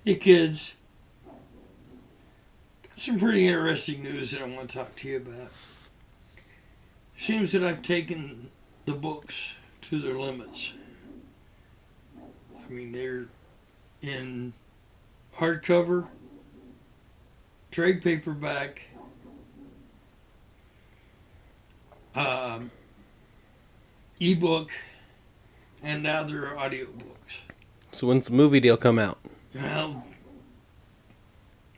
Hey kids, got some pretty interesting news that I want to talk to you about. Seems that I've taken the books to their limits. I mean, they're in hardcover, trade paperback, um, ebook, and now they're audiobooks. So when's the movie deal come out? Well,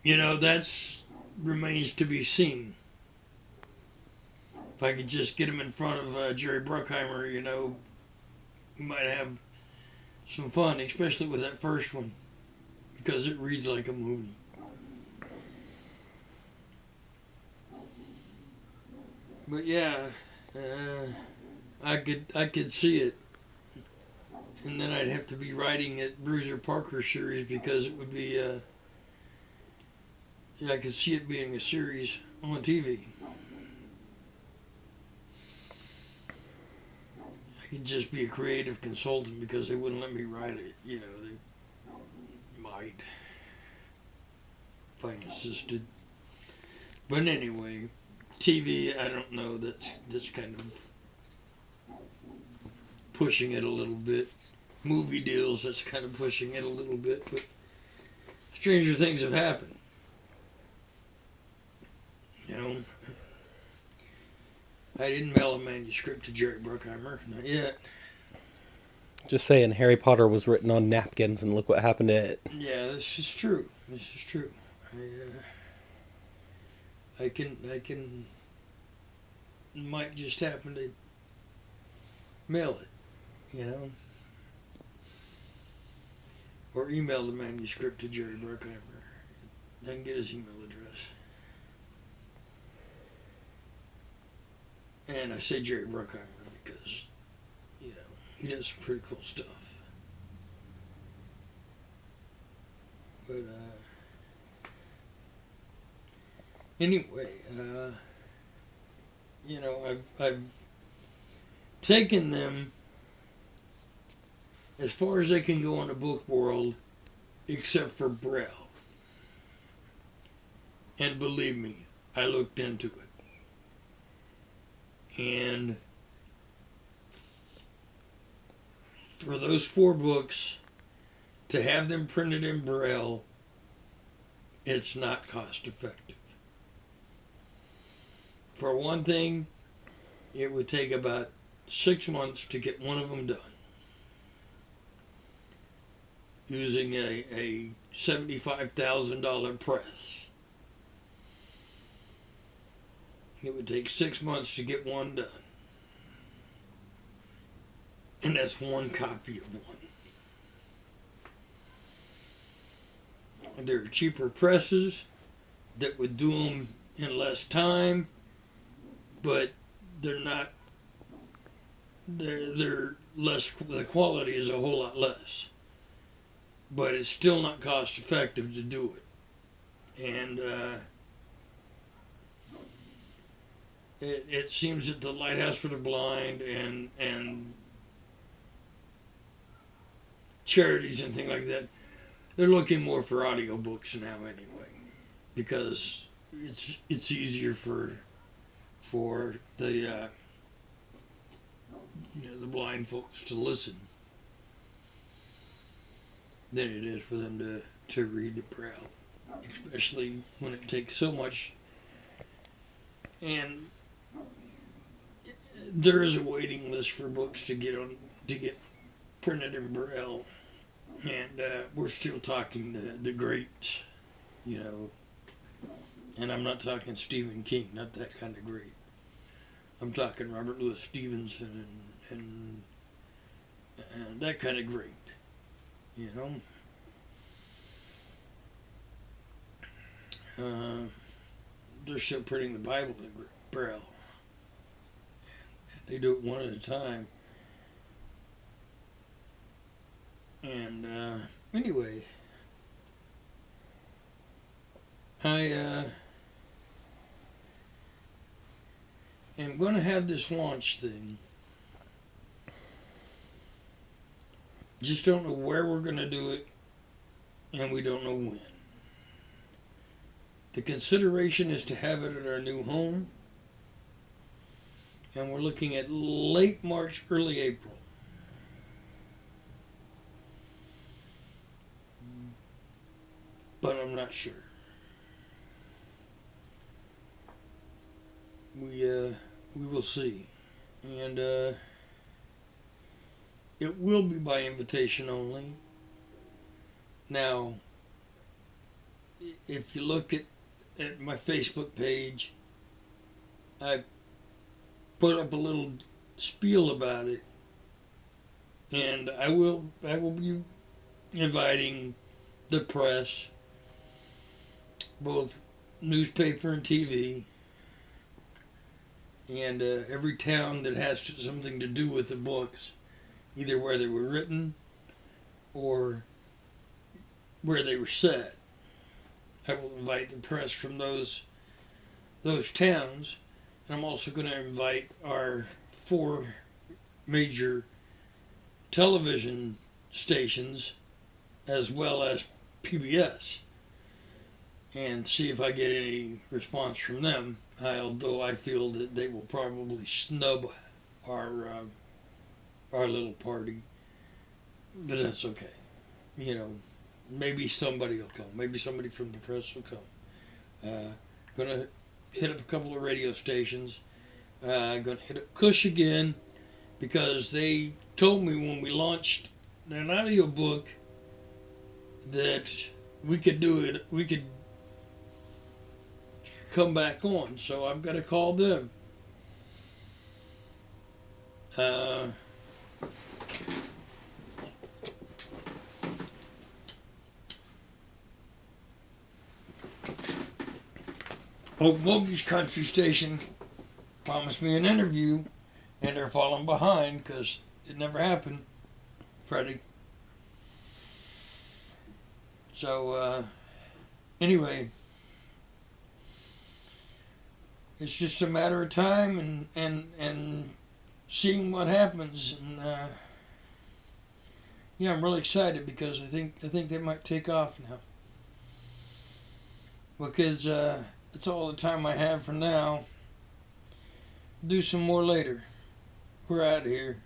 that's remains to be seen. If I could just get him in front of Jerry Bruckheimer, we might have some fun, especially with that first one, because it reads like a movie. But yeah, I could see it, and then I'd have to be writing it Bruiser Parker series because it would be I could see it being a series on TV. I could just be a creative consultant because they wouldn't let me write it. They might if I insisted. But anyway, TV, I don't know. That's kind of pushing it a little bit. Movie deals, that's kind of pushing it a little bit. But stranger things have happened. I didn't mail a manuscript to Jerry Bruckheimer, not yet. Just saying, Harry Potter was written on napkins, and look what happened to it. Yeah, this is true. This is true. I can might just happen to mail it, or email the manuscript to Jerry Bruckheimer. I can get his email address. And I say Jerry Bruckheimer because, he does some pretty cool stuff. But, anyway, I've taken them as far as they can go in the book world, except for Braille. And believe me, I looked into it. And for those 4 books, to have them printed in Braille, it's not cost effective. For one thing, it would take about 6 months to get one of them done. Using a $75,000 press. It would take 6 months to get one done. And that's one copy of one. And there are cheaper presses that would do them in less time, but they're not, they're less, the quality is a whole lot less. But it's still not cost effective to do it. And it seems that the Lighthouse for the Blind and charities and things like that, they're looking more for audiobooks now anyway, because it's easier for the the blind folks to listen than it is for them to read the Braille, especially when it takes so much. And there is a waiting list for books to get printed in Braille, and we're still talking the greats, and I'm not talking Stephen King, not that kind of great. I'm talking Robert Louis Stevenson and that kind of great, They're still printing the Bible in Braille. They do it one at a time. And anyway, I am going to have this launch thing. Just don't know where we're going to do it and we don't know when. The consideration is to have it at our new home, and we're looking at late March, early April. But I'm not sure. We will see. And it will be by invitation only. Now, if you look at my Facebook page, I put up a little spiel about it, and I will be inviting the press, both newspaper and TV, and every town that has something to do with the books, either where they were written or where they were set. I will invite the press from those towns, and I'm also going to invite our 4 major television stations as well as PBS, and see if I get any response from them, although I feel that they will probably snub our little party, but that's okay. You know, maybe somebody will come. Maybe somebody from the press will come. Gonna hit up a couple of radio stations. Gonna hit up Cush again, because they told me when we launched an audio book that we could do it. We could come back on. So I've got to call them. Old Mogies Country Station promised me an interview, and they're falling behind because it never happened, Freddie. So, anyway, it's just a matter of time and seeing what happens. And yeah, I'm really excited because I think they might take off now. Because that's all the time I have for now. Do some more later. We're out of here.